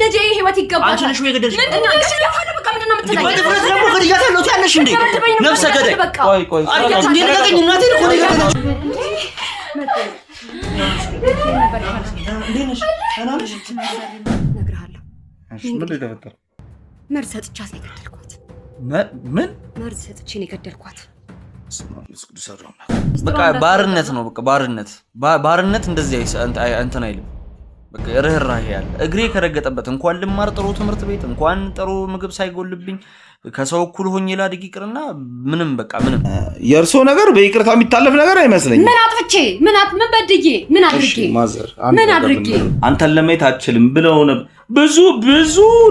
ለልጄ ህይወት ይገባል አንቺ ነሽ ወይ ገደልሽ ምንድነው እሺ በቃ ምንድነው የምትለኝ ወደ ደግሞ ገድያታ ነው ያለሽ እንዴ ነፍሰ ገዳይ ቆይ እንዴ ነገኝ እናቴ እኮ ነው ገደለች እንዴ ነሽ አናልሽ ነግርሃለሁ እሺ ምን ተፈጠረ መርዝ ሰጥቻት ነው የገደልኳት ምን መርዝ ሰጥቼ ነው የገደልኳት በቃ ባርነት ነው በቃ ባርነት እንደዚህ እንትን አይልም በቃ ርህራሄ ያለ እግሬ ከረገጠበት እንኳን ልማር ጥሩ ትምህርት ቤት እንኳን ጥሩ ምግብ ሳይጎልብኝ ከሰው እኩል ሆኜ ላድግ ይቅርና ምንም በቃ ምንም የርሶ ነገር በይቅርታ የሚታለፍ ነገር አይመስለኝም ምን አጥፍቼ ምን በድዬ ምን አድርጌ ማዘር ምን አድርጌ አንተን ለማየት አትችልም ብለው ነው ብዙ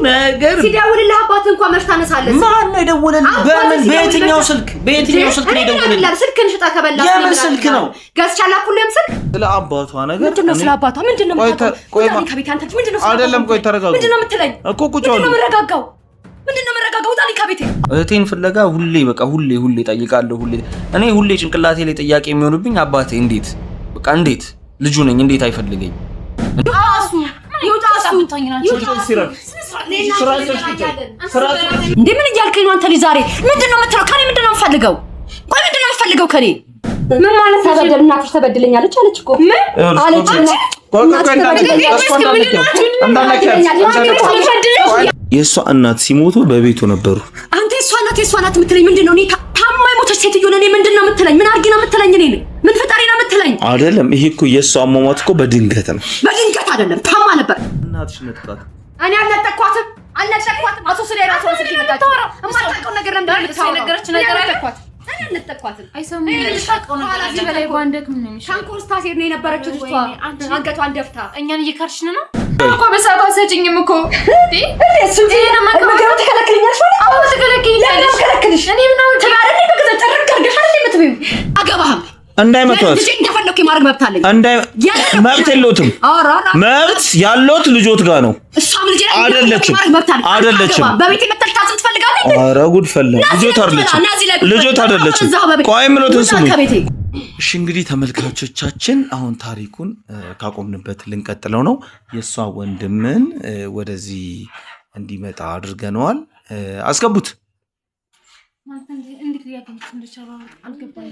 ነገር ሲደውልልህ አባት እንኳን መሽታ ነሳለህ ማን ነው የደወለልህ በየትኛው ስልክ ነው የደወለልህ ስልክን ሽጣ ከበላ የምን ስልክ ነው ገዝቻላኩልህም ስልክ ስለ አባቷ ነገር ምንድነው ስለ አባቷ ምንድነው ቆይ ከቤት አንተ ምንድነው አይደለም ቆይ ተረጋጋ ምንድነው የምትለኝ እኮ ቁጭ አሉ ምንድነው መረጋጋው ታሊ ከቤቴ እህቴን ፍለጋ ሁሌ ጠይቃለሁ እኔ ሁሌ ጭንቅላቴ ላይ ጥያቄ የሚሆንብኝ አባቴ እንዴት ልጁ ነኝ እንዴት አይፈልገኝ እንዴ ምን እያልከኝ ነው አንተ ልጅ ዛሬ ምንድነው የምትለው ከኔ ምንድነው የምፈልገው ቆይ ምንድነው የምፈልገው ከኔ ምን ማለት ተበደል እናትሽ ተበድለኛለች አለች እኮ ምን አለች የሷ እናት ሲሞቱ በቤቱ ነበሩ አንተ የሷ እናት የምትለኝ ምንድነው እኔ ታማኝ ሞተች ሴትዮ ነኝ ምንድነው የምትለኝ ምን አድርጊ ነው የምትለኝ እኔ ምን ፈጣሪ ነው የምትለኝ አይደለም ይሄ እኮ የሷ አሟሟት እኮ በድንገት አይደለም ታማ ነበር እናትሽ ነጥቃት እኔ አልነጠቅኳትም አቶ ስለ ራሷ ስልክ ይመጣችሁ እማታውቀው ነገር ለምን ነገረች ነገር አለኳት እኔ አልነጠቅኳትም አይሰሙኝ ልታውቀው ነገር አለ በላይ ባንደክ ምን ነው ሻንኮር ስታሴር ነው የነበረችው ልጅቷ አንገቷን ደፍታ እኛን እየከርሽን ነው እኮ በሰዓቱ አሰጭኝም እኮ እንዴ እሱ እኔ ማከማከው ተከለክልኛለሽ አዎ ተከለክልኛለሽ እኔ ምናምን ተባረኝ በገዛ ተረጋጋ አይደል የምትበይው አገባህም እንዳይመጣት ልጅ እንደፈለኩ የማድረግ መብት አለኝ መብት የለውም መብት ያለው ልጆት ጋር ነው እሷም ልጅ አይደለችም በቤት መተልታዝ ትፈልጋለህ ኧረ ጉድ ፈላ ልጆት አይደለችም ቆይ ምሎትን ስሙ እሺ እንግዲህ ተመልካቾቻችን አሁን ታሪኩን ካቆምንበት ልንቀጥለው ነው የሷ ወንድምን ወደዚህ እንዲመጣ አድርገናል አስገቡት እንዴት ሊያገኙት እንደቻለው አልገባኝም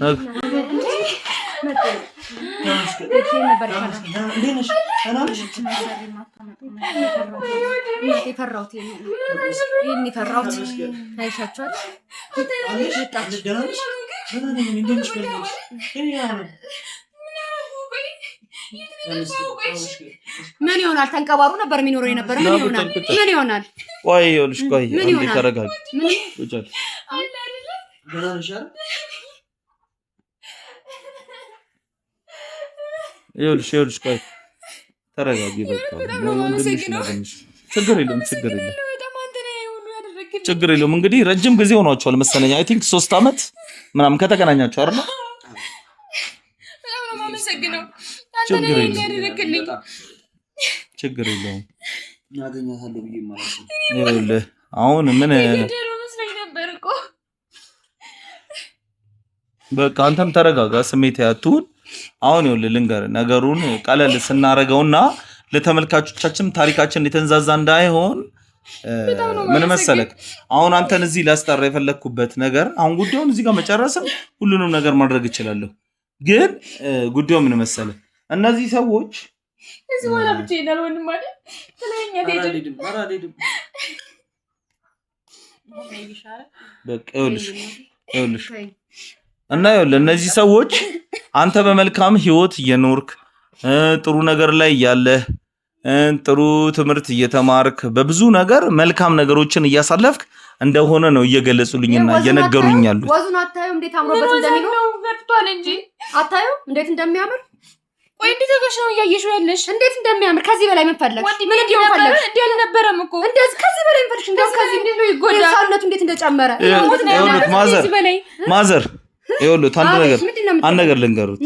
ምን ይሆናል ተንቀባሩ ነበር የሚኖረው የነበረ ምን ይሆናል ቆይ ይኸውልሽ ቆይ አንዴ ተረጋጊ ወጫል ይኸውልሽ ቆይ ተረጋጊ በቃ ችግር የለውም እንግዲህ ረጅም ጊዜ ሆኗቸዋል መሰለኝ አይ ቲንክ 3 አመት ምናምን ከተገናኛችሁ አይደል ችግር የለውም ያገኛታለሁ ብዬ ማለት ነው ይኸውልህ አሁን ምን በቃ አንተም ተረጋጋ ስሜት ያቱን አሁን ይኸውልህ ልንገር ነገሩን ቀለል ስናረገውና ለተመልካቾቻችን ታሪካችን የተንዛዛ እንዳይሆን ምን መሰለክ አሁን አንተን እዚህ ላስጠራ የፈለኩበት ነገር አሁን ጉዳዩን እዚህ ጋር መጨረስም ሁሉንም ነገር ማድረግ ይችላልው ግን ጉዳዩ ምን መሰለህ እነዚህ ሰዎች እዚህ ወላ ብቻ ይላል ወንድም አይደል ስለኛ ሄደም በቃ ይኸውልሽ እና ይኸውልህ እነዚህ ሰዎች አንተ በመልካም ህይወት እየኖርክ ጥሩ ነገር ላይ ያለህ ጥሩ ትምህርት እየተማርክ በብዙ ነገር መልካም ነገሮችን እያሳለፍክ እንደሆነ ነው እየገለጹልኝና እየነገሩኝ ያሉት ወዙን አታዩ እንዴት አምሮበት እንደሚኖር ወጥቷል እንጂ አታዩ እንዴት እንደሚያምር ወይ እንዴት ተገሽው ያየሽው ያለሽ እንዴት እንደሚያምር ከዚህ በላይ ምን ፈለግሽ ምን እንዲሆን ፈለግሽ እንዴ አልነበረም እኮ እንደዚህ ከዚህ በላይ ምን ፈለግሽ እንደው ከዚህ እንዴት ነው ይጎዳ ሰውነቱ እንዴት እንደጨመረ ማዘር ይኸውልህ አንድ ነገር ልንገሩት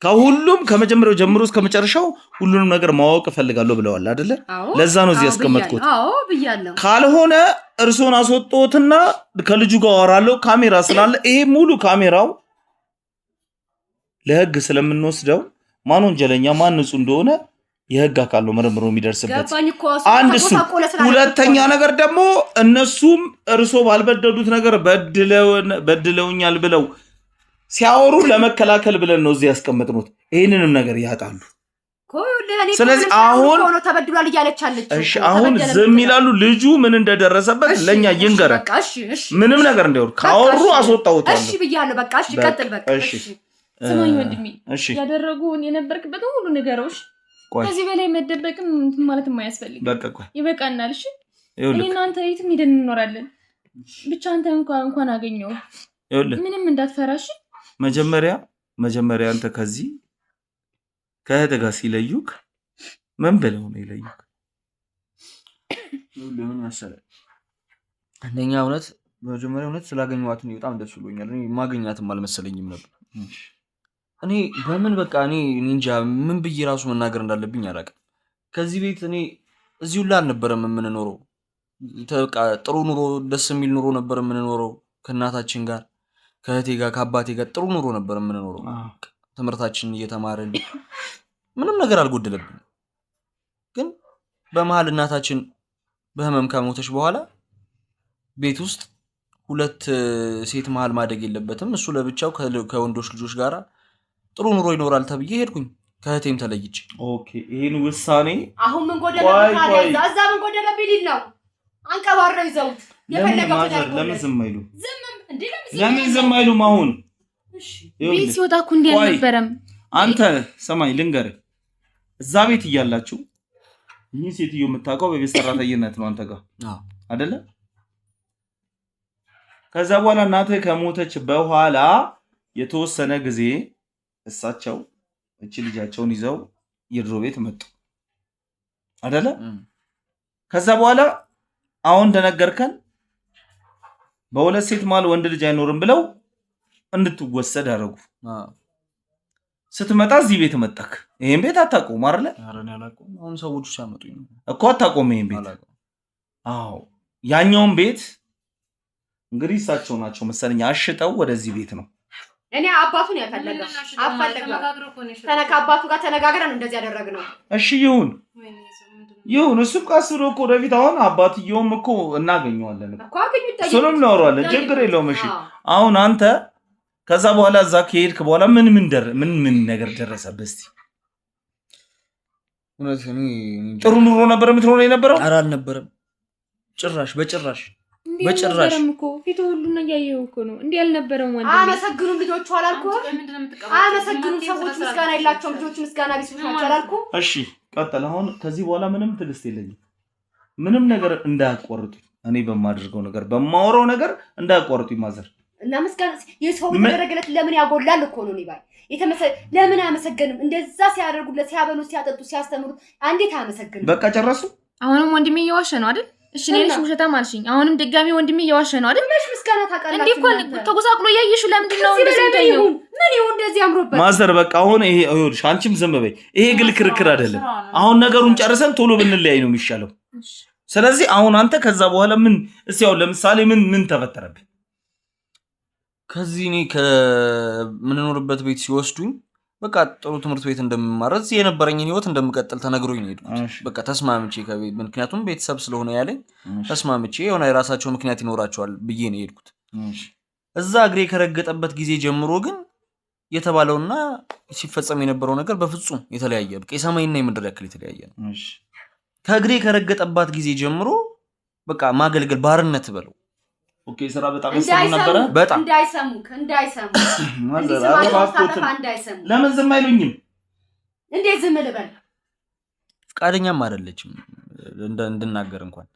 ከሁሉም ከመጀመሪያው ጀምሮ እስከ መጨረሻው ሁሉንም ነገር ማወቅ ፈልጋለሁ ብለዋል አይደለ ለዛ ነው እዚህ ያስቀመጥኩት አዎ ብያለሁ ካልሆነ እርሶን አስወጣውትና ከልጁ ጋር አወራለሁ ካሜራ ስላለ ይሄ ሙሉ ካሜራው ለህግ ስለምንወስደው ማን ወንጀለኛ ማን ንጹህ እንደሆነ የህግ አካል ነው ምርምሩ የሚደርስበት አንድ እሱ ሁለተኛ ነገር ደግሞ እነሱም እርሶ ባልበደሉት ነገር በድለውኛል ብለው ሲያወሩ ለመከላከል ብለን ነው እዚህ ያስቀመጥኑት ይሄንንም ነገር ያጣሉ ስለዚህ አሁን ተበድሏል እያለቻለች እሺ አሁን ዝም ይላሉ ልጁ ምን እንደደረሰበት ለኛ ይንገር ምንም ነገር እንደወር ካወሩ አስወጣውታል እሺ ብያለሁ በቃ እሺ ቀጥል በቃ እሺ ስማኝ ወንድሜ ያደረጉን የነበርክበት ሁሉ ነገሮች ከዚህ በላይ መደበቅም ማለት የማያስፈልግ በቃ ቆይ ይበቃናል እሺ እኔና አንተ የትም ሄደን እንኖራለን ብቻ አንተ እንኳን አገኘው ምንም እንዳትፈራሽ መጀመሪያ አንተ ከዚህ ከእህት ጋር ሲለዩክ ምን ብለው ነው ይለዩክ ለምን መሰለህ አንደኛ መጀመሪያ ስላገኘኋት ነው በጣም ደስ ብሎኛል እኔ ማገኛትም አልመሰለኝም ነበር እኔ በምን በቃ እኔ እንጃ ምን ብዬ ራሱ መናገር እንዳለብኝ አላውቅም ከዚህ ቤት እኔ እዚሁ ላይ አልነበረም የምንኖረው በቃ ጥሩ ኑሮ ደስ የሚል ኑሮ ነበር የምንኖረው ከእናታችን ጋር ከእህቴ ጋር ከአባቴ ጋር ጥሩ ኑሮ ነበር የምንኖረው ትምህርታችንን እየተማርን ምንም ነገር አልጎደለብንም ግን በመሃል እናታችን በህመም ከሞተች በኋላ ቤት ውስጥ ሁለት ሴት መሃል ማደግ የለበትም እሱ ለብቻው ከወንዶች ልጆች ጋር ጥሩ ኑሮ ይኖራል ተብዬ ሄድኩኝ ከእህቴም ተለይቼ ኦኬ ይሄን ውሳኔ አሁን ምን ጎደለብኝ ታዲያ እዛ ምን ጎደለብኝ ነው አንቀባረው ይዘውት የፈለገው ለምን ዝም አይሉም አሁን እሺ ቤት ሲወጣ እኮ እንዴ አልነበረም አንተ ሰማይ ልንገር እዛ ቤት እያላችሁ እኚህ ሴትዮ የምታውቀው በቤት ሰራተኝነት ነው አንተ ጋር አይደለ ከዛ በኋላ እናቴ ከሞተች በኋላ የተወሰነ ጊዜ እሳቸው እቺ ልጃቸውን ይዘው የድሮ ቤት መጡ አይደለ ከዛ በኋላ አሁን እንደነገርከን በሁለት ሴት ማል ወንድ ልጅ አይኖርም ብለው እንድትወሰድ አደረጉ ስትመጣ እዚህ ቤት መጣክ ይሄን ቤት አታቆም አይደለ አረን ያላቆም አሁን ሰዎቹ ሲያመጡኝ እኮ አታቆም ይሄን ቤት አዎ ያኛውን ቤት እንግዲህ እሳቸው ናቸው መሰለኝ አሽጠው ወደዚህ ቤት ነው እኔ አባቱን ያፈለገው አባቱ ጋር ተነጋግረን እንደዚህ ያደረግነው እሺ ይሁን እሱም ቀስሮ እኮ ወደፊት አሁን አባትየውም እኮ እናገኘዋለን እኮ አገኙት እሱንም እናወራለን ችግር የለውም እሺ አሁን አንተ ከዛ በኋላ እዛ ከሄድክ በኋላ ምን ነገር ደረሰበት እስቲ እውነትም ጥሩ ኑሮ ነበር የምትኖረው የነበረው ኧረ አልነበረም በጭራሽ እኮ ፊቱ ሁሉና ያየው እኮ ነው እንዴ ያልነበረው ወንድ አመሰግኑ ልጆቹ አላልኩ አመሰግኑ ሰዎች ምስጋና የላቸው ልጆቹ ምስጋና ቢስብሽ አላልኩ እሺ ቀጥል አሁን ከዚህ በኋላ ምንም ትግስት የለኝም ምንም ነገር እንዳያቋርጡ እኔ በማድርገው ነገር በማወራው ነገር እንዳያቋርጡ ይማዘር እና ምስጋና የሰው ተደረገለት ለምን ያጎላል እኮ ነው ሊባይ ለምን አመሰግንም እንደዛ ሲያደርጉለት ሲያበሉ ሲያጠጡ ሲያስተምሩ አንዴት አመሰግንም በቃ ጨረሱ አሁንም ወንድሜ እየዋሸ ነው አይደል እሺ ነሽ ውሸታም አልሽኝ አሁንም ድጋሚ ወንድሜ እየዋሸ ነው አይደል ለሽ ምስጋና ታቀላችሁ እንዴ እኮ ተጎሳቅሎ ያየሽ ለምንድን ነው እንደዚህ ታየው ምን ይሁን እንደዚህ አምሮበት ማዘር በቃ አሁን ይሄ ይኸውልሽ አንቺም ዝም በይ ይሄ ግል ክርክር አይደለም አሁን ነገሩን ጨርሰን ቶሎ ብንለያይ ነው የሚሻለው ስለዚህ አሁን አንተ ከዛ በኋላ ምን እስቲ ያው ለምሳሌ ምን ተፈጠረብህ ከዚህ እኔ ከምንኖርበት ቤት ሲወስዱኝ በቃ ጥሩ ትምህርት ቤት እንደምማረዝ የነበረኝን ህይወት እንደምቀጥል ተነግሮኝ ነው የሄድኩት በቃ ተስማምቼ ከቤት ምክንያቱም ቤተሰብ ስለሆነ ያለኝ ተስማምቼ የሆነ የራሳቸው ምክንያት ይኖራቸዋል ብዬ ነው የሄድኩት እዛ እግሬ ከረገጠበት ጊዜ ጀምሮ ግን የተባለውና ሲፈጸም የነበረው ነገር በፍጹም የተለያየ በቃ የሰማይና የምድር ያክል የተለያየ ነው ከእግሬ ከረገጠባት ጊዜ ጀምሮ በቃ ማገልገል ባርነት በለው ኦኬ ስራ በጣም ያሰሙ ነበር በጣም እንዳይሰሙ ለምን ዝም አይሉኝም እንዴ ዝም ልበል ፍቃደኛም አይደለችም እንድናገር እንኳን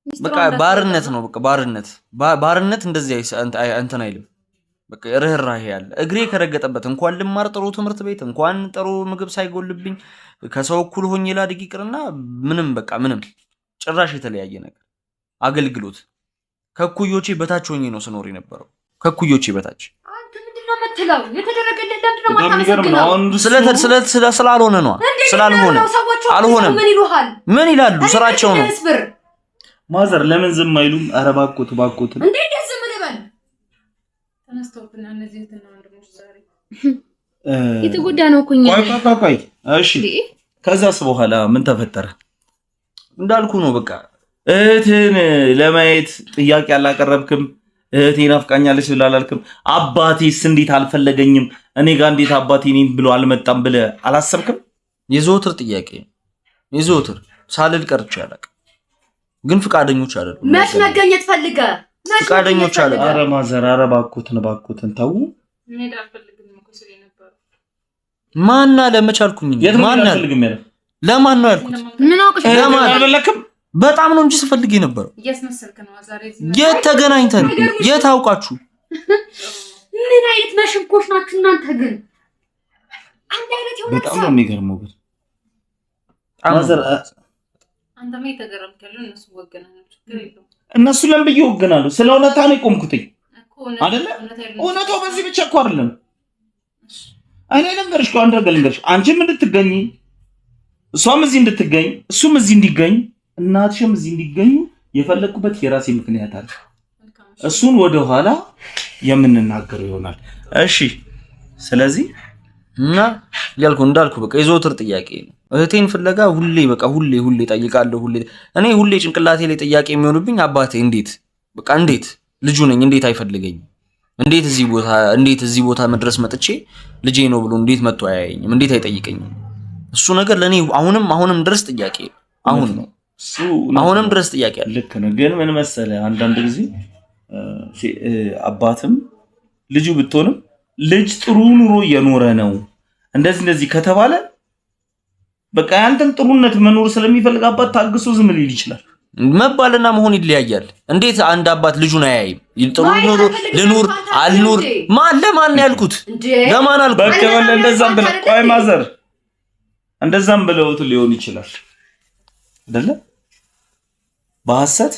በቃ ባርነት ነው በቃ ባርነት እንደዚህ እንትን አይልም በቃ ርህራሄ ያለ እግሬ ከረገጠበት እንኳን ልማር ጥሩ ትምህርት ቤት እንኳን ጥሩ ምግብ ሳይጎልብኝ ከሰው እኩል ሆኜ ላድግ ይቅርና ምንም ጭራሽ የተለያየ ነገር አገልግሎት ከኩዮቼ በታች ሆኜ ነው ስኖር የነበረው ከኩዮቼ በታች አንተ ምንድነው የምትለው የተደረገልን ለምንድነው ስላልሆነ ነው ስላልሆነ አልሆነም ምን ይላሉ ስራቸው ነው ማዘር ለምን ዝም አይሉም ኧረ ባቆት እንዴ ዝም ልበል ተነስተውብና እነዚህ እንትና ወንድሞች ዛሬ የተጎዳ ነው እኮ ቆይ እሺ ከዛስ በኋላ ምን ተፈጠረ? እንዳልኩ ነው በቃ እህትን ለማየት ጥያቄ አላቀረብክም? እህቴ ናፍቃኛለች ብለህ አላልክም? አባቴስ እንዴት አልፈለገኝም? እኔ ጋር እንዴት አባቴ እኔን ብሎ አልመጣም ብለህ አላሰብክም? የዘወትር ጥያቄ የዘወትር ሳልል ቀርቼ አላውቅም፣ ግን ፍቃደኞች አይደሉም። መች መገኘት ፈልገ ፍቃደኞች አይደሉም። ኧረ ማዘር ኧረ እባክዎትን ተው። ማና ለመቻልኩኝ ማና ለማን ነው ያልኩት? ምን አውቅሽ? ለማን አልበለክም? በጣም ነው እንጂ ስፈልግ የነበረው። የት ተገናኝተን የት አውቃችሁ? ምን አይነት መሽንኮች ናችሁ እናንተ ግን? አንድ አይነት ይሆናል። በጣም ነው የሚገርመው ግን ማዘር አንተም የተገረምክ ያለው እነሱ ወገናቸው ችግር የለውም። እነሱ ለምን ብዬ ወገናሉ? ስለ እውነታ ነው የቆምኩትኝ አይደለ? እውነታው በዚህ ብቻ እኮ አይደለም። እኔ ልንገርሽ እኮ አንድ ነገር ልንገርሽ፣ አንቺም እንድትገኝ እሷም እዚህ እንድትገኝ እሱም እዚህ እንዲገኝ እናትሽም እዚህ እንዲገኙ የፈለኩበት የራሴ ምክንያት አለ። እሱን ወደ ኋላ የምንናገረው ይሆናል። እሺ ስለዚህ እና ያልኩ እንዳልኩ በቃ የዘወትር ጥያቄ ነው። እህቴን ፍለጋ ሁሌ ጠይቃለሁ። እኔ ሁሌ ጭንቅላቴ ላይ ጥያቄ የሚሆንብኝ አባቴ እንዴት ልጁ ነኝ እንዴት አይፈልገኝም? እንዴት እዚህ ቦታ መድረስ መጥቼ ልጄ ነው ብሎ እንዴት መጥቶ አያየኝም? እንዴት አይጠይቀኝም? እሱ ነገር ለኔ አሁንም ድረስ ጥያቄ ነው። አሁንም ድረስ ጥያቄ አለ። ልክ ነው። ግን ምን መሰለህ አንዳንድ ጊዜ አባትም ልጁ ብትሆንም ልጅ ጥሩ ኑሮ እየኖረ ነው እንደዚህ ከተባለ በቃ ያንተን ጥሩነት መኖር ስለሚፈልግ አባት ታግሶ ዝም ሊል ይችላል። መባልና መሆን ይለያያል። እንዴት አንድ አባት ልጁን አያይም? ጥሩ ኑሮ ልኑር አልኑር ለማን ያልኩት? ለማን አልኩት? በቃ እንደዛም ብለው ቆይ ማዘር እንደዛም ብለውት ሊሆን ይችላል አይደለ? በሐሰት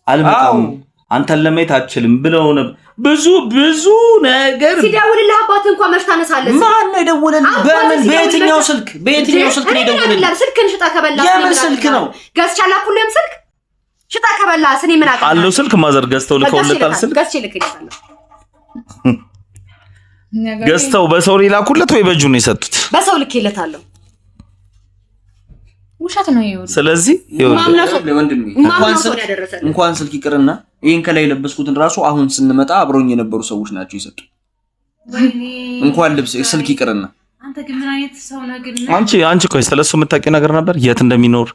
አልመጣም አንተን ለማየት አትችልም ብለው ነበር። ብዙ ነገር ሲደውልልህ አባት እንኳን መች ታነሳለህ? ማን ነው የደወለልህ? በየትኛው ስልክ ነው የደወለልህ? ስልክን ሽጣ ከበላህ የምን ስልክ ነው? ገዝቻለሁ ሁሌም ስልክ ሽጣ ከበላህ እኔ ምን አውቃለሁ? አለው ስልክ ማዘር ገዝተው ልከውለታል። ስልክ ገዝተው በሰው ላኩለት ወይ በእጁ ነው የሰጡት? በሰው ልኬለታለሁ። ውሸት ነው ይሁን። ስለዚህ ወንድሜ እንኳን ስልክ ይቅርና ይሄን ከላይ የለበስኩትን ራሱ አሁን ስንመጣ አብሮኝ የነበሩ ሰዎች ናቸው የሰጡት። እንኳን ልብስ ስልክ ይቅርና አንተ ግን ምን አይነት ሰው ነህ ግን? አንቺ ቆይ ስለሱ የምታውቂው ነገር ነበር? የት እንደሚኖር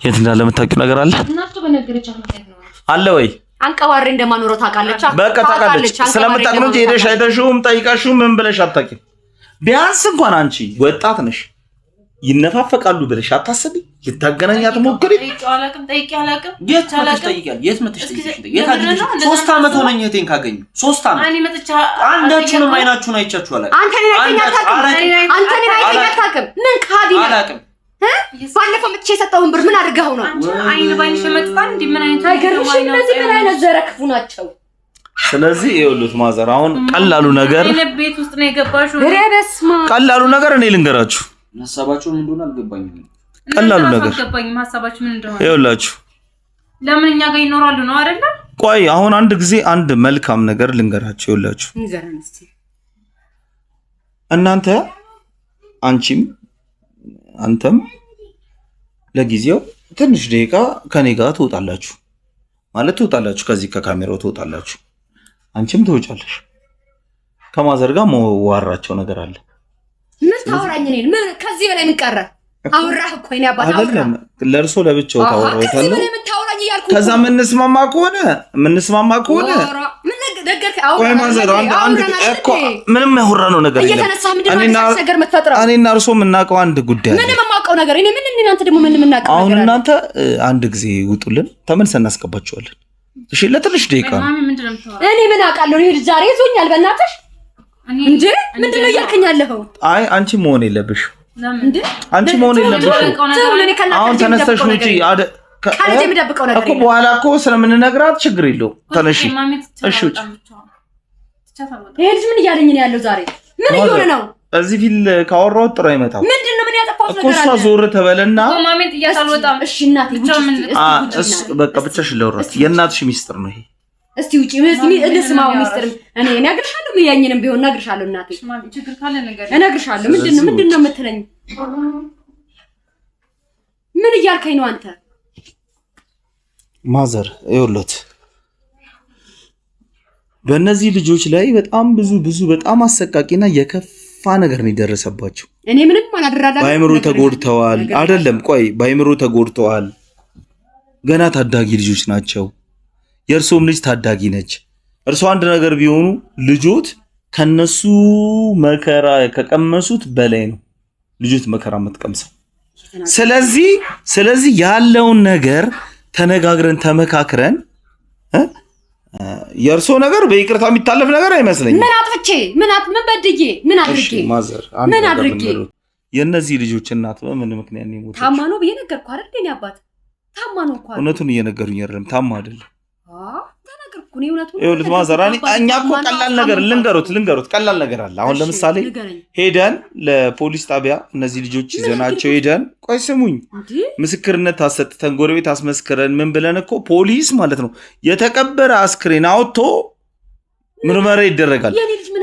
የት እንዳለ የምታውቂው ነገር አለ? እናቱ በነገረቻት ነው አለ ወይ? አንቀባሬ እንደማኖረው ታውቃለች። በቃ ታውቃለች። ስለምታውቅ ነው እንጂ ሄደሽ አይተሽውም ጠይቃሽውም ምን ብለሽ አታውቂም። ቢያንስ እንኳን አንቺ ወጣት ነሽ ይነፋፈቃሉ ብለሽ አታስቢ? ልታገናኛት ሞክሪ። ጠይቄ አላውቅም። የት መጥተሽ ጠይቀሽ? 3 ዓመት ሆነኝ እህቴን ካገኙ 3 ዓመት። አንዳችሁንም አይናችሁን አይቻችሁ አላውቅም። አንተን አይታከም ምን ካዲ ነው አላውቅም። ባለፈው መጥቼ የሰጠውን ብር ምን አድርገው ነው? አይን ባይንሽ መጥፋን እንዴ? ምን አይነት አይገርምሽ? እነዚህ ምን አይነት ዘረክፉ ናቸው? ስለዚህ ይኸውልህ ማዘር አሁን ቀላሉ ነገር ቤት ውስጥ ነው የገባሽው። ቀላሉ ነገር እኔ ልንገራችሁ ሐሳባችሁ ምን እንደሆነ አልገባኝም። ቀላሉ ነገር አልገባኝም። ሐሳባችሁ ምን እንደሆነ ይኸውላችሁ ለምን እኛ ጋር ይኖራሉ ነው አይደል? ቆይ አሁን አንድ ጊዜ አንድ መልካም ነገር ልንገራችሁ። ይኸውላችሁ እናንተ አንቺም አንተም ለጊዜው ትንሽ ደቂቃ ከኔ ጋር ትወጣላችሁ ትወጣላችሁ፣ ከዚህ ከካሜራው ትወጣላችሁ። አንቺም ትወጫለሽ። ከማዘር ጋር መዋራቸው ነገር አለ። ምን ታወራኝ ነኝ? ምን ከዚህ በላይ ምን ቀረ? አውራህ እኮ እኔ አባታ አይደለም ለርሶ ለብቻው ታወራውታል። ከዚህ በላይ ምን ታወራኝ እያልኩ ከዛ ምን እንስማማ ከሆነ ምን ነገርክ? አውራ ማዘር አንድ እኮ ምንም ያወራነው ነገር የለም። እየተነሳ ምንድነው ነገር የምትፈጥረው? እኔና እርሶ የምናውቀው አንድ ጉዳይ ምንም የማውቀው ነገር እኔ ምን እናንተ ደግሞ ምን የምናውቀው ነገር? አሁን እናንተ አንድ ጊዜ ውጡልን፣ ተመልሰን እናስገባቸዋለን። እሺ ለትንሽ ደቂቃ ነው። እኔ ምን አውቃለሁ? ይሄ ዛሬ ይዞኛል በእናትሽ እንዴ! ምንድነው እያልከኝ ያለኸው? አይ አንቺ መሆን የለብሽም እንዴ! አንቺ መሆን የለብሽም። አሁን ተነስተሽ ውጪ ካለኝ የምደብቀው ነገር እኮ በኋላ እኮ ስለምንነግራት ችግር የለውም። ተነሺ እሺ ውጪ። ይሄ ልጅ ምን እያለኝ ነው ያለው ዛሬ? ምን እየሆነ ነው? እዚህ ፊል ካወራው ጥሩ አይመጣም። ምንድነው? ምን ያጠፋሁት ነገር አለ? እኮ ዞር ተበለና ማሜት እያሳልወጣም። እሺ እናቴ በቃ ብቻሽን ለውራት የእናትሽ ሚስጥር ነው ይሄ። እስቲ ውጪ እንስማው ሚስጥር። እኔ እነግርሻለሁ፣ ያኝንም ቢሆን እነግርሻለሁ። እናቴ ችግር ካለ ነገር እነግርሻለሁ። ምንድነው የምትለኝ? ምን እያልከኝ ነው አንተ? ማዘር ይኸውልዎት በእነዚህ ልጆች ላይ በጣም ብዙ በጣም አሰቃቂና የከፋ ነገር ነው የደረሰባቸው። እኔ ምንም አላደረጋም። ባይምሮ ተጎድተዋል። አይደለም ቆይ ባይምሮ ተጎድተዋል። ገና ታዳጊ ልጆች ናቸው። የእርሶም ልጅ ታዳጊ ነች። እርሶ አንድ ነገር ቢሆኑ ልጆት ከነሱ መከራ ከቀመሱት በላይ ነው ልጆት መከራ የምትቀምሰው። ስለዚህ ያለውን ነገር ተነጋግረን ተመካክረን የእርሶ ነገር በይቅርታ የሚታለፍ ነገር አይመስለኝም። ምን አጥፍቼ ምን በድዬ ምን አድርጌ? ማዘር ምን አድርጌ? የእነዚህ ልጆች እናት በምን ምክንያት ነው የሞተው? ታማ ነው ብዬ ነገርኩ አይደል? የኔ አባት ታማ ነው እኮ። እውነቱን እየነገሩኝ አይደለም፣ ታማ አይደለም። ተናገርኩ ነው እውነቱን። ይኸውልህ ማዘር እኛ እኮ ቀላል ነገር ልንገሩት ቀላል ነገር አለ። አሁን ለምሳሌ ሄደን ለፖሊስ ጣቢያ እነዚህ ልጆች ይዘናቸው ሄደን ቆይ ስሙኝ ምስክርነት አሰጥተን ጎረቤት አስመስክረን ምን ብለን እኮ ፖሊስ ማለት ነው የተቀበረ አስክሬን አውጥቶ ምርመራ ይደረጋል።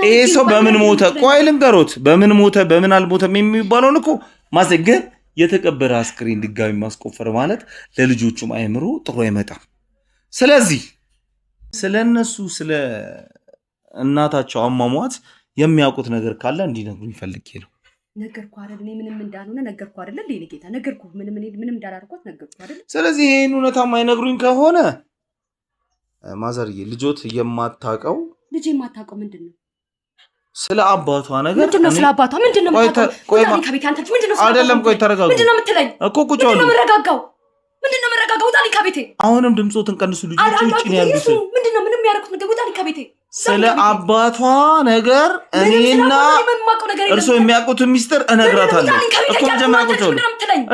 ይሄ ሰው በምን ሞተ ቆይ ልንገሩት በምን ሞተ በምን አልሞተም የሚባለውን እኮ ማስገን የተቀበረ አስክሬን ድጋሚ ማስቆፈር ማለት ለልጆቹም አይምሮ ጥሩ አይመጣም። ስለዚህ ስለነሱ ስለ እናታቸው አሟሟት የሚያውቁት ነገር ካለ እንዲነግሩኝ ፈልጌ ነው። ነገርኩ አይደል? እኔ ምንም እንዳልሆነ ነገርኩ አይደል? እንዴ ጌታ ነገርኩ ምንም እንዳላርኩት ነገርኩ አይደል? ስለዚህ ይሄን እውነታ የማይነግሩኝ ከሆነ ማዘርዬ ልጆት የማታውቀው ልጅ የማታውቀው ምንድነው? ስለ አባቷ ነገር ምንድነው? ስለ አባቷ ምንድነው? ቆይ ከቤት አንተ ምንድነው? አይደለም ቆይ ተረጋጉ። ምንድነው የምትለኝ እኮ ቁጭ በሉ። ምንድነው መረጋጋው? ውጣልኝ ከቤቴ። አሁንም ድምጾትን ቀንሱ። ልጆቹ ውጪ ነው ያሉት። ምንድነው ምንም ያደረኩት ነገር? ውጣልኝ ከቤቴ። ስለ አባቷ ነገር እኔና እርሶ የሚያውቁት ሚስጥር እነግራታለሁ እኮ። መጀመሪያ ቁጭ በሉ።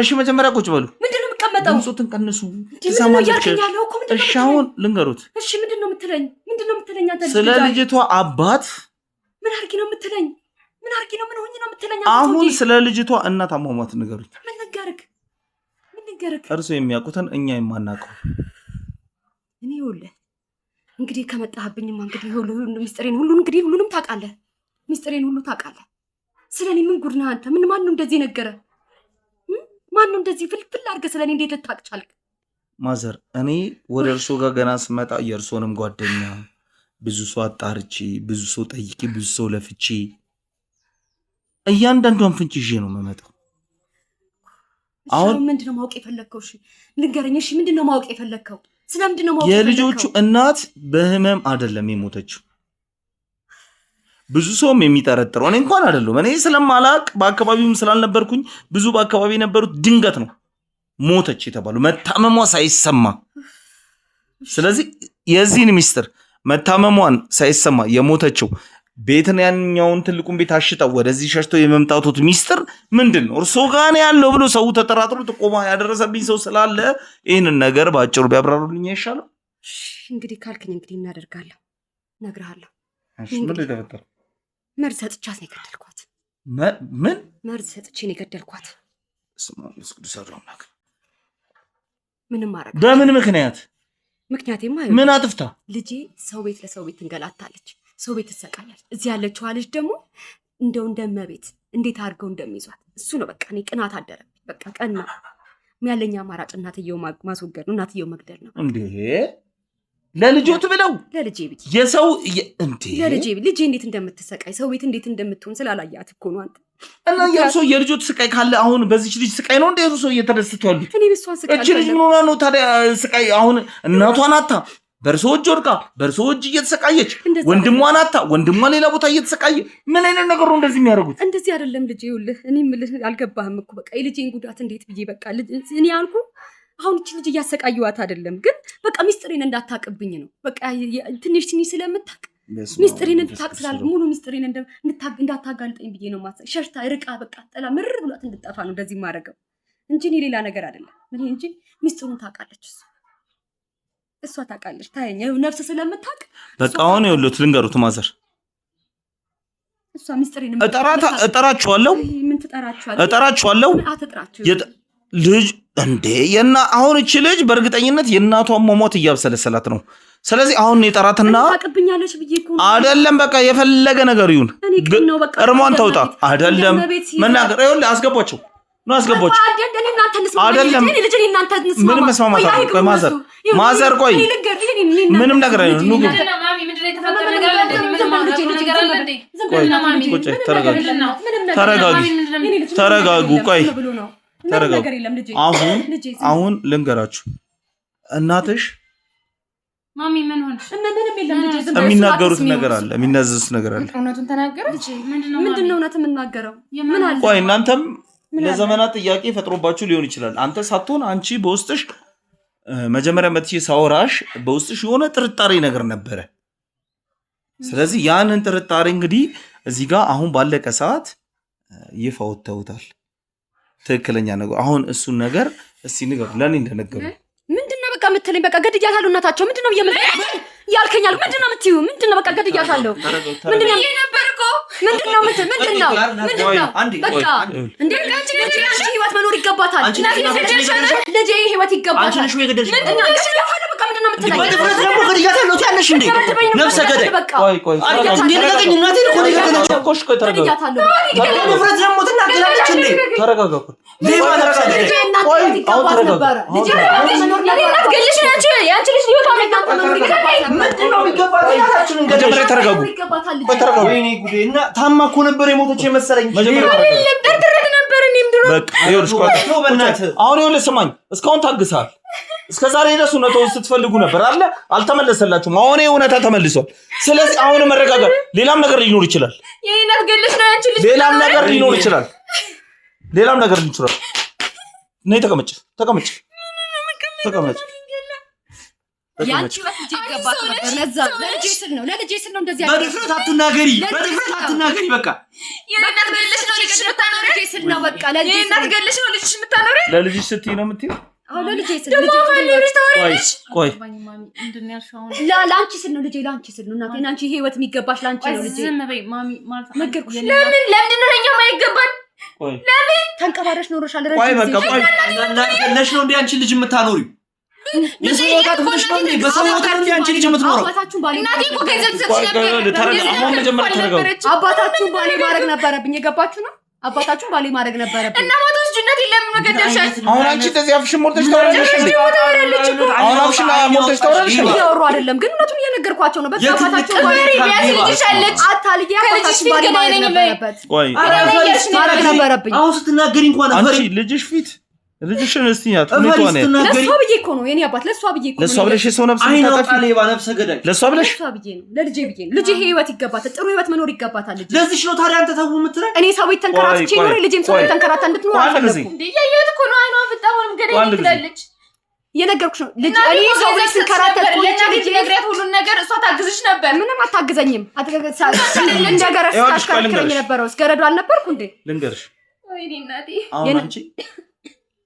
እሺ መጀመሪያ ቁጭ በሉ። ምንድነው የምትቀመጠው? ድምጾትን ቀንሱ። ትሰማለች። እሺ አሁን ልንገሩት። እሺ ምንድነው የምትለኝ? አንተ? ስለ ልጅቷ አባት ምን አርጊ ነው የምትለኝ? ምን ሆኜ ነው የምትለኝ? አሁን ስለ ልጅቷ እናት አሟሟት ንገሩኝ። ምን ነገርክ? እርሶ የሚያውቁትን እኛ የማናውቀው። እኔ ይኸውልህ እንግዲህ ከመጣህብኝማ እንግዲህ ሁሉንም ታውቃለህ። ሚስጥሬን ሁሉ ታውቃለህ። ስለኔ ምን ጉድ ነህ አንተ? ማን ነው እንደዚህ ነገረ? ማን ነው እንደዚህ ፍልፍል አድርገህ ስለኔ እንዴት ልታውቅ ቻልክ? ማዘር እኔ ወደ እርሶ ጋር ገና ስመጣ የእርሶንም ጓደኛ ብዙ ሰው አጣርቼ ብዙ ሰው ጠይቄ ብዙ ሰው ለፍቼ እያንዳንዷን ፍንጭ ይዤ ነው የምመጣው። አሁን ምንድነው ማወቅ የፈለከው? እሺ ንገረኝ። እሺ ምንድነው ማወቅ የፈለከው? ስለምንድነው ማወቅ የልጆቹ እናት በህመም አይደለም የሞተችው። ብዙ ሰውም የሚጠረጥረው እኔ እንኳን አይደለም እኔ ስለማላቅ በአካባቢውም ስላልነበርኩኝ ብዙ በአካባቢ የነበሩት ድንገት ነው ሞተች የተባሉ መታመሟ ሳይሰማ። ስለዚህ የዚህን ሚስጥር መታመሟን ሳይሰማ የሞተችው ቤትን ያንኛውን ትልቁን ቤት አሽጣው ወደዚህ ሸሽተው የመምጣቱት ሚስጥር ምንድነው? እርሶ ጋር ነው ያለው ብሎ ሰው ተጠራጥሮ ጥቆማ ያደረሰብኝ ሰው ስላለ ይሄንን ነገር ባጭሩ ቢያብራሩልኝ ይሻላል። እንግዲህ ካልከኝ እንግዲህ እናደርጋለሁ፣ እነግርሃለሁ። እሺ ምን ተፈጠረ? መርዝ ሰጥቻት ነው የገደልኳት። ምን መርዝ ሰጥቼ ነው የገደልኳት? ስማስ ቅዱስ አምላክ ምንም ማረግ በምን ምክንያት? ምክንያቴማ ምን አጥፍታ? ልጄ ሰው ቤት ለሰው ቤት ትንገላታለች፣ ሰው ቤት ትሰቃያለች። እዚህ ያለችው ልጅ ደግሞ እንደመቤት እንዴት አድርገው እንደሚይዟት እሱ ነው። በቃ እኔ ቅናት አደረብኝ። በቃ ቀና ያለኝ አማራጭ እናትየው ማስወገድ ነው፣ እናትየው መግደል ነው። እንዴ ለልጆት ብለው ለልጄ ቤት የሰው እንዴ ለልጄ ቤት ልጄ እንዴት እንደምትሰቃይ ሰው ቤት እንዴት እንደምትሆን ስላላያት እኮ ነው አንተ። እና የእርሶ የልጆት ስቃይ ካለ አሁን በዚች ልጅ ስቃይ ነው እንዴ እርሶ እየተደሰቱ ያሉት? እኔ በሷ ስቃይ እቺ ልጅ ምን ሆና ነው ታዲያ ስቃይ? አሁን እናቷን አታ በእርሶ እጅ ወድቃ በእርሶ እጅ እየተሰቃየች፣ ወንድሟን አታ ወንድሟ ሌላ ቦታ እየተሰቃየ፣ ምን አይነት ነገር ነው እንደዚህ የሚያደርጉት? እንደዚህ አይደለም ልጄ። ይኸውልህ እኔ የምልህ አልገባህም እኮ በቃ የልጄን ጉዳት እንዴት ብዬ በቃ እኔ ያልኩ አሁን እቺ ልጅ እያሰቃየዋት አይደለም፣ ግን በቃ ሚስጥሬን እንዳታቅብኝ ነው። በቃ ትንሽ ስለምታቅ ሚስጥሬን እንድታቅ ስላል ሙሉ ሚስጥሬን እንዳታጋልጠኝ ብዬ ነው ማሰ ሸሽታ ርቃ በቃ ጠላ ምር ብሏት እንድጠፋ ነው እንደዚህ ማረገው እንጂ እኔ ሌላ ነገር አይደለም። ምን እንጂ ሚስጥሩን ታውቃለች እሷ ታውቃለች። ታየኝ ነፍስ ስለምታቅ በቃ አሁን ይኸውልህ ልንገሩት ማዘር እሷ ሚስጥሬን እጠራችኋለሁ። ምን ትጠራችኋለሁ? እጠራችኋለሁ። አትጥራችሁ ልጅ እንዴ የና እቺ ልጅ በእርግጠኝነት የእናቷን ሟሟት እያብሰለሰላት ነው። ስለዚህ አሁን የጠራትና ታቀብኛለሽ ብዬ እኮ አይደለም በቃ የፈለገ ነገር ይሁን እርሟን ተውጣ አይደለም መናገር። ይኸውልህ አስገቧቸው ነው አስገባችሁ አይደለም ምንም መስማማት አለ ቆይ ማዘር ቆይ ምንም ነገር አይደለም ኑ ማሚ ምንድነው የተፈጠረ ነገር አለ ተረጋጉ ቆይ ተረጋጉ አሁን ልንገራችሁ እናትሽ ማሚ ምን ሆነሽ የሚናገሩት ነገር አለ የሚናዘዙት ነገር አለ እውነቱን ተናገረች ምንድነው እውነት የምናገረው ምን አለ ቆይ እናንተም ለዘመናት ጥያቄ ፈጥሮባችሁ ሊሆን ይችላል አንተ ሳትሆን አንቺ በውስጥሽ መጀመሪያ መጥቼ ሳወራሽ በውስጥሽ የሆነ ጥርጣሬ ነገር ነበረ ስለዚህ ያንን ጥርጣሬ እንግዲህ እዚህ ጋር አሁን ባለቀ ሰዓት ይፈውተውታል ትክክለኛ ነገር አሁን እሱን ነገር እስቲ ንገር ለኔ እንደነገሩ ምንድነው በቃ ምትለኝ በቃ ገድያታለሁ እናታቸው ምንድነው ያልከኛል ምንድነው ምትዩ ምንድነው በቃ ገድያታለሁ ምንድነው የነበርኩ ምንድነው ምንድነው በቃ እንዴ አንቺ ልጅ ህይወት መኖር ይገባታል ልጅ ህይወት ይገባታል ምንድነው በቃ ምንድነው ምትለኝ በድፍረት ደግሞ ገድያታለሁ ያለሽ እንዴ ነፍሰ ገዳይ ቆይ እንዴ ነገኝ እናቴ እኮ ነው የገደለችው ኮሽ ቆይ ተረጋጋ በድፍረት ደግሞ ትናገራለች እንዴ ተረጋጋ ሌባ ተረጋጋ ቆይ አሁን ተረጋጋ ልጅ መኖር ገልሽ ያንቺ ልጅ ህይወት መኖር ይገባታል ምንድነው ይገባታል ያላችሁን እንደ ተረጋጉ ተረጋጉ ወይኔ ጉዴ እና ታማ እኮ ነበር የሞተች መሰለኝ አይደለም ደርድረት ነበር እኔም ድሮ በቃ ይኸውልሽ ቆይ በእናትህ አሁን ይኸውልህ ስማኝ እስካሁን ታግሳል እስከዛሬ ድረስ እውነታውን ስትፈልጉ ነበር አይደል አልተመለሰላችሁም አሁን እውነታ ተመልሷል ስለዚህ አሁን መረጋጋት ሌላም ነገር ሊኖር ይችላል የኔናት ገልሽ ነው ያንቺ ልጅ ሌላም ነገር ሊኖር ይችላል ነይ ተቀመጭ ያንቺ ወጥቼ ይገባታ ነበር ለዛ ለልጄ ስል ነው እንደዚህ በድፍረት አትናገሪ በቃ የኔናት ገልሽ ነው ልጅሽ የምታኖሪ ልጄ ስል ነው በቃ የኔናት ገልሽ ነው ልጅሽ የምታኖሪ ለልጅሽ ስትይ ነው የምትይው ለልጄ ስል ቆይ ለአንቺ ስል ነው ልጄ ለአንቺ ስል ነው እናቴ አንቺ ህይወት የሚገባሽ ለአንቺ ነው ልጄ ዝም በይ ማሚ ማለት ነገርኩሽ ለምን ነው ለኛ ማይገባን ቆይ ለምን ተንቀባረሽ ኖርሻል ረጅም ቆይ በቃ ቆይ እናንተሽ ነው እንዴ አንቺ ልጅ የምታኖሪው የሰውታት ልጅ ነው እንዴ በሰውታት እንዴ አንቺ ልጅ የምትኖረው አባታችሁን ባሌ እናቴ እኮ ገንዘብ ትሰጥሽ ነበር አሁን መጀመሪያ ተረጋጉ አባታችሁን ባሌ ማድረግ ነበረብኝ የገባችሁ ነው አባታችሁን ባሌ ማድረግ ነበረብኝ እና ሞቶስ ጅነት የለም መገደልሻል አሁን አንቺ እንደዚህ አፍሽን ሞልተሽ ታወራለሽ አሁን አፍሽን ሞልተሽ ታወራለሽ ያወሩ አይደለም ግን እውነቱን እየነገርኳቸው ነው በቃ አባታችሁን ባሌ ቢያስ ልጅሻለች አታልዬ አባታችሁን ባሌ ማድረግ ነበረበት ቆይ ማድረግ ነበረብኝ አሁን ስትናገሪ እንኳን አንቺ ልጅሽ ፊት ልጅሽን እስቲ ያጥምቷን ለሷ ብዬ እኮ ነው የኔ አባት ለሷ ብዬ እኮ ነው ለሷ ብለሽ የሰው ነፍስ ታጠፊ ሌባ ነፍሰ ገዳይ ለሷ ብለሽ ለሷ ብዬ ነው ለልጄ ብዬ ነው ልጄ ህይወት ይገባታል ጥሩ ህይወት መኖር ይገባታል ልጄ ለዚህ ነው ታዲያ አንተ ተው የምትረኝ እኔ ሰው ቤት ተንከራትቼ ኖሬ ልጄም ሰው ቤት ተንከራታ እንድትኖር አልፈልግም እንዴ ያየት እኮ ነው አይኗ ፍጣውን ገደል ትላለች የነገርኩሽ ነው ልጅ እኔ ሰው ቤት ስንከራተት ቆይቼ ልጅ ነግሬት ሁሉን ነገር እሷ ታግዝሽ ነበር ምንም አታግዘኝም እንደገረስ ታሽከረክረኝ ነበረው እስገረዱ አልነበርኩ እንዴ ልንገርሽ ወይኔ እናቴ አሁን አንቺ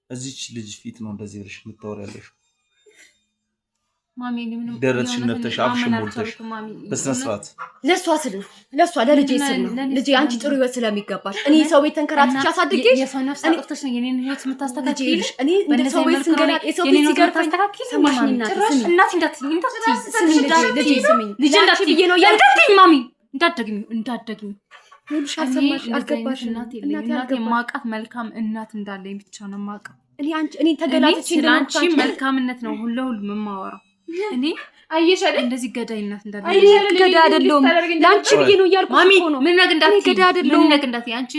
እዚች ልጅ ፊት ነው እንደዚህ ብለሽ የምታወሪያለሽ ማሚ ምንም ደረትሽን ነፍተሽ አፍሽን ሞልተሽ በስነ ስርዓት ለሷ ስል ነው ለሷ ለልጄ ስል ነው ልጄ አንቺ ጥሩ ህይወት ስለሚገባሽ እኔ ሰው ቤት ተንከራትቼ አሳድጌ የሰው ነፍስ አጥፍተሽ ነው የኔን ህይወት የምታስተካክልሽ እኔ እንደ ሰው ቤት ስንገናኝ የሰው ቤት ሲገርፈኝ ሰማሽኝ እናት እንዳትኝ ልጄ ስሚኝ ልጄ እንዳትኝ ነው እንዳትኝ ማሚ እንዳትደግሚ ልጅ አልሰማሽ አልገባሽ እናቴ ማቃት መልካም እናት እንዳለኝ ብቻ ነው ማቃት እኔ ተገላጥቼ ለአንቺ መልካምነት ነው ሁሉም የማወራው እኔ አየሽ አይደል እንደዚህ ገዳይ እናት እንዳለኝ አየሽ ገዳይ አይደለም ለአንቺ ብዬ ነው ያልኩሽ እኮ ነው ምን ነገር እንዳትይ ገዳይ አይደለም ምን ነገር እንዳትይ አንቺ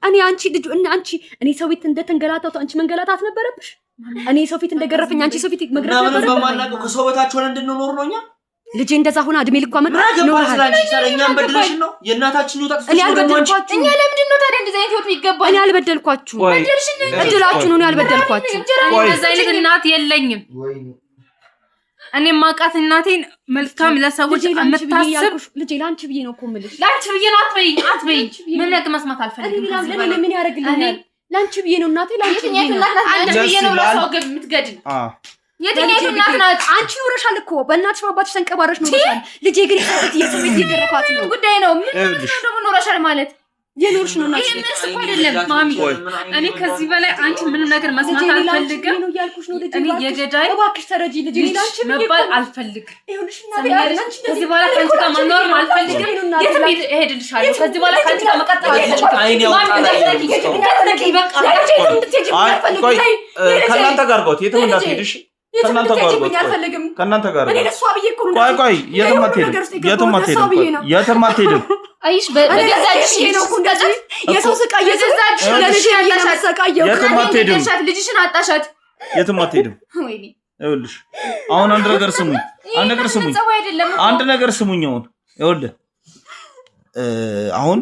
እኔ አንቺ ልጅ እና አንቺ እኔ ሰው ቤት እንደተንገላታው አንቺ መንገላታት ነበረብሽ እኔ ሰው ፊት እንደገረፈኝ አንቺ ሰው ፊት መግረፍ ነበረብሽ በማናቀው ከሰው በታች ሆነ እንድንኖር ነው እኛ ልጄ እንደዛ ሆነ እድሜ ልኳ መጥራት ነው እኛም በድለሽን ነው የእናታችን ነው ታጥፍሽ እኔ አልበደልኳችሁ እኛ ለምንድን ነው ታዲያ እንደዚህ አይነት ህይወት የሚገባው እኔ አልበደልኳችሁ እድላችሁ ነው እኔ አልበደልኳችሁ እንደዛ አይነት እናት የለኝም እኔ ማቃት እናቴን መልካም ለሰዎች የምታስብ ልጄ ላንቺ ብዬ ነው እኮ የምልሽ ላንቺ ብዬ ነው አትበይ ምን ነገር መስማት አልፈልግም ምን ያደርግልኛል ላንቺ ብዬ ነው እናቴ ላንቺ ብዬ ነው ለሰው ግን የምትገድል የትኛይቱ እናት ናት አንቺ ኖረሻል እኮ በእናትሽ አባትሽ ተንቀባረሽ ኖረሻል ልጄ ግን የሰው ቤት እየገረፋት ነው ጉዳይ ነው ምን ደግሞ ኖረሻል ማለት የኖርሽ ነው እናት። ይሄ ምንስ እኮ አይደለም ማሚ። እኔ ከዚህ በላይ አንቺ ምንም ነገር መስማት አልፈልግም። እኔ የገዳይ እባክሽ ተረጂ ልጅ ላንቺ መባል አልፈልግም። ከዚህ በኋላ ከአንቺ ጋር መኖር አልፈልግም። የትም እሄድልሻለሁ። ከዚህ በኋላ ከአንቺ ጋር መቀጠል አልፈልግም። ከእናንተ ጋር ጎት የትም እንዳትሄድሽ ከእናንተ ጋር ጎት ከእናንተ ጋር ቆይ የትም አትሄድም አይሽ በገዛጅሽ ነው እንደዚህ የሰው ስቃይ የገዛጅሽ ለልጅ ያላሳቃየው ልጅሽን አጣሻት የትም አትሄድም ወይኔ ይኸውልሽ አሁን አንድ ነገር ስሙኝ አንድ ነገር ስሙኝ ይኸውልህ አሁን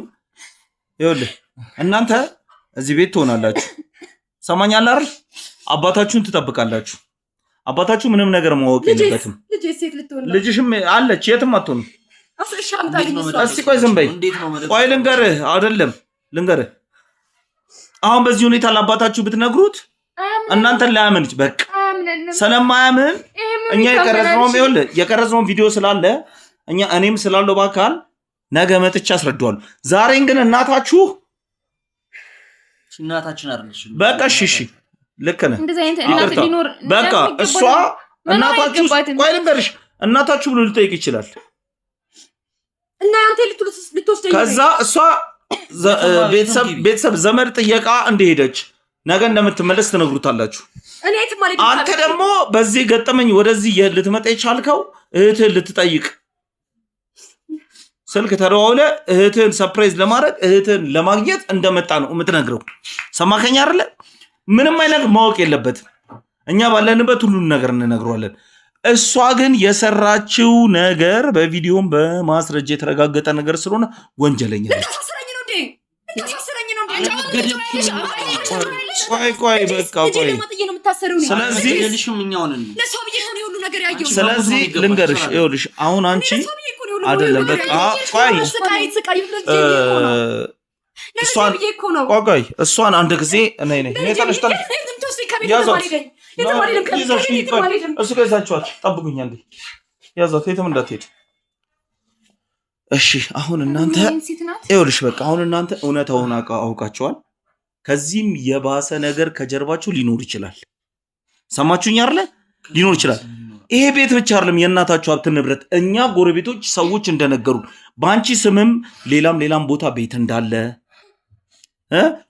ይኸውልህ እናንተ እዚህ ቤት ትሆናላችሁ ሰማኛል አይደል አባታችሁን ትጠብቃላችሁ አባታችሁ ምንም ነገር ማወቅ የለበትም ልጅሽም አለች የትም አትሆንም እስቲ ቆይ ዝም በይ ቆይ ልንገርህ አይደለም ልንገርህ አሁን በዚህ ሁኔታ ለአባታችሁ ብትነግሩት እናንተን ላያምንች በቃ ስለማያምን እኛ የቀረጽነው ቪዲዮ ስላለ እኔም ስላለው በአካል ነገ መጥቼ አስረዳዋለሁ ዛሬን ግን እናታችን አይደለሽ በቃ እሺ ልክ ነህ እንደዚህ አይነት እናት ሊኖር በቃ እሷ እናታችሁ ቆይ ልንገርሽ እናታችሁ ብሎ ሊጠይቅ ይችላል እና አንተ ልትወስደኝ ከዛ እሷ ቤተሰብ ዘመድ ጥየቃ እንደሄደች ነገ እንደምትመለስ ትነግሩታላችሁ አንተ ደግሞ በዚህ ገጠመኝ ወደዚህ ልትመጣ ይቻልከው እህትህን ልትጠይቅ ስልክ ተደዋውለ እህትህን ሰርፕራይዝ ለማድረግ እህትህን ለማግኘት እንደመጣ ነው የምትነግረው ሰማከኝ አይደለ ምንም አይነት ማወቅ የለበትም እኛ ባለንበት ሁሉን ነገር እንነግረዋለን እሷ ግን የሰራችው ነገር በቪዲዮም በማስረጃ የተረጋገጠ ነገር ስለሆነ ወንጀለኛ ነች ቆይ በቃ ቆይ ስለዚህ ልንገርሽ ይኸውልሽ አሁን አንቺ አይደለም በቃ ቆይ እሷን አንድ ጊዜ ነይ ተነሽ ያዛት እሱ ከዛችኋት ጠብቁኝ አንዴ ያዛት የትም እንዳትሄድ እሺ አሁን እናንተ ይኸውልሽ በቃ አሁን እናንተ እውነታውን አውቃችኋል ከዚህም የባሰ ነገር ከጀርባችሁ ሊኖር ይችላል ሰማችሁኝ አይደል ሊኖር ይችላል ይሄ ቤት ብቻ አይደለም የእናታችሁ ሀብት ንብረት እኛ ጎረቤቶች ሰዎች እንደነገሩ ባንቺ ስምም ሌላም ቦታ ቤት እንዳለ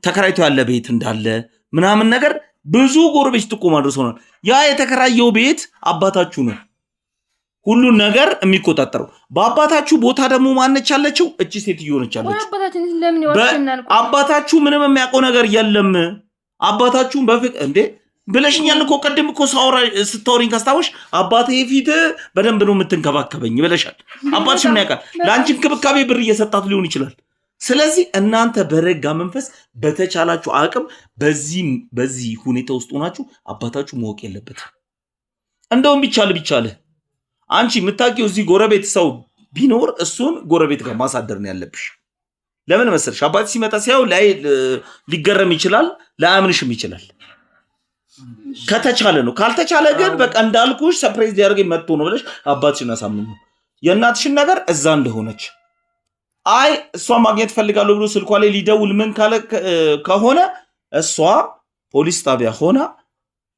ተከራይቶ ያለ ቤት እንዳለ ምናምን ነገር ብዙ ጎረቤት ጥቆማ ደርሶናል ያ የተከራየው ቤት አባታችሁ ነው ሁሉን ነገር የሚቆጣጠረው በአባታችሁ ቦታ ደግሞ ማነች ያለችው እቺ ሴትዮ ነች ያለችው አባታችሁ ምንም የሚያውቀው ነገር የለም አባታችሁን በፍቅ እንዴ ብለሽኛል እኮ ቀደም እኮ ስታወሪኝ ካስታወሽ አባቴ ፊት በደንብ ነው የምትንከባከበኝ ብለሻል አባትሽ ምን ያውቃል ለአንቺ እንክብካቤ ብር እየሰጣት ሊሆን ይችላል ስለዚህ እናንተ በረጋ መንፈስ በተቻላችሁ አቅም በዚህ ሁኔታ ውስጥ ሆናችሁ አባታችሁ ማወቅ የለበትም እንደውም ቢቻል አንቺ የምታውቂው እዚህ ጎረቤት ሰው ቢኖር እሱን ጎረቤት ጋር ማሳደር ነው ያለብሽ ለምን መሰለሽ አባትሽ ሲመጣ ሲያው ላይ ሊገረም ይችላል ላያምንሽም ይችላል ከተቻለ ነው ካልተቻለ ግን በቃ እንዳልኩሽ ሰርፕራይዝ ሊያደርገኝ መጥቶ ነው ብለሽ አባትሽን አሳምኙ የእናትሽን ነገር እዛ እንደሆነች አይ እሷ ማግኘት ፈልጋለሁ ብሎ ስልኳ ላይ ሊደውል ምን ካለ ከሆነ እሷ ፖሊስ ጣቢያ ሆና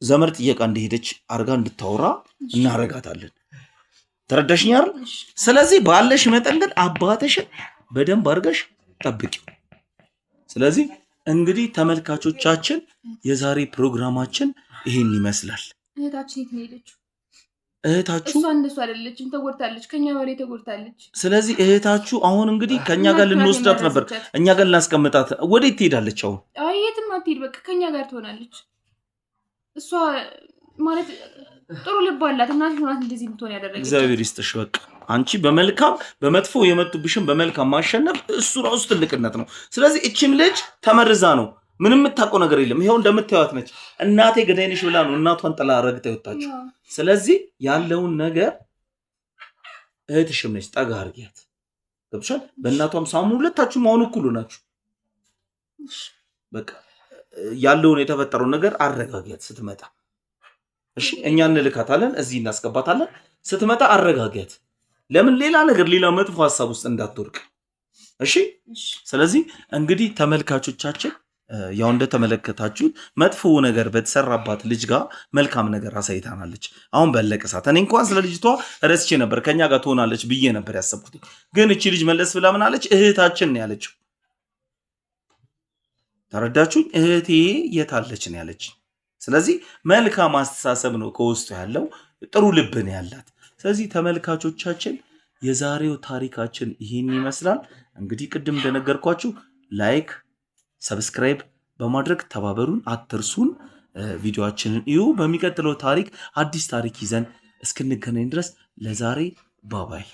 ዘመድ ጥየቃ እንደሄደች አርጋ እንድታወራ እናረጋታለን ተረዳሽኛል ስለዚህ ባለሽ መጠን ግን አባትሽን በደንብ አርገሽ ጠብቂው ስለዚህ እንግዲህ ተመልካቾቻችን የዛሬ ፕሮግራማችን ይሄን ይመስላል እህታችን የት ነው ሄደችው እህታችሁ እሷ እንደሱ አይደለችም ተጎድታለች ከኛ በላይ ተጎድታለች ስለዚህ እህታችሁ አሁን እንግዲህ ከኛ ጋር ልንወስዳት ነበር እኛ ጋር ልናስቀምጣት ወዴት ትሄዳለች አሁን አይ የትም አትሄድ በቃ ከኛ ጋር ትሆናለች እሷ ማለት ጥሩ ልብ አላት እናት ሆናት እንደዚህ ምትሆን ያደረገች እግዚአብሔር ይስጥሽ በቃ አንቺ በመልካም በመጥፎ የመጡብሽን በመልካም ማሸነፍ እሱ ራሱ ትልቅነት ነው ስለዚህ እቺም ልጅ ተመርዛ ነው ምንም የምታውቀው ነገር የለም ይሄው እንደምታዩት ነች እናቴ ገዳይነሽ ብላ ነው እናቷን ጥላ ረግጣ ይወጣችሁ ስለዚህ ያለውን ነገር እህትሽም ነች ጠጋ አርጊያት ገብሻል በእናቷም ሳሙ ሁለታችሁም አሁን እኩል ናችሁ በቃ ያለውን የተፈጠረው ነገር አረጋጊያት ስትመጣ እሺ እኛ እንልካታለን እዚህ እናስቀባታለን ስትመጣ አረጋጊያት ለምን ሌላ ነገር ሌላ መጥፎ ሐሳብ ውስጥ እንዳትወርቅ እሺ ስለዚህ እንግዲህ ተመልካቾቻችን ያው እንደተመለከታችሁት መጥፎ ነገር በተሰራባት ልጅ ጋር መልካም ነገር አሳይታናለች። አሁን በለቀሳት እኔ እንኳን ስለ ልጅቷ ረስቼ ነበር ከኛ ጋር ትሆናለች ብዬ ነበር ያሰብኩት። ግን እቺ ልጅ መለስ ብላ ምን አለች? እህታችን ነው ያለችው። ተረዳችሁኝ? እህቴ የታለች ነው ያለች። ስለዚህ መልካም አስተሳሰብ ነው ከውስጡ ያለው፣ ጥሩ ልብ ነው ያላት። ስለዚህ ተመልካቾቻችን የዛሬው ታሪካችን ይሄን ይመስላል። እንግዲህ ቅድም እንደነገርኳችሁ ላይክ ሰብስክራይብ በማድረግ ተባበሩን፣ አትርሱን። ቪዲዮአችንን እዩ። በሚቀጥለው ታሪክ አዲስ ታሪክ ይዘን እስክንገናኝ ድረስ ለዛሬ ባባይ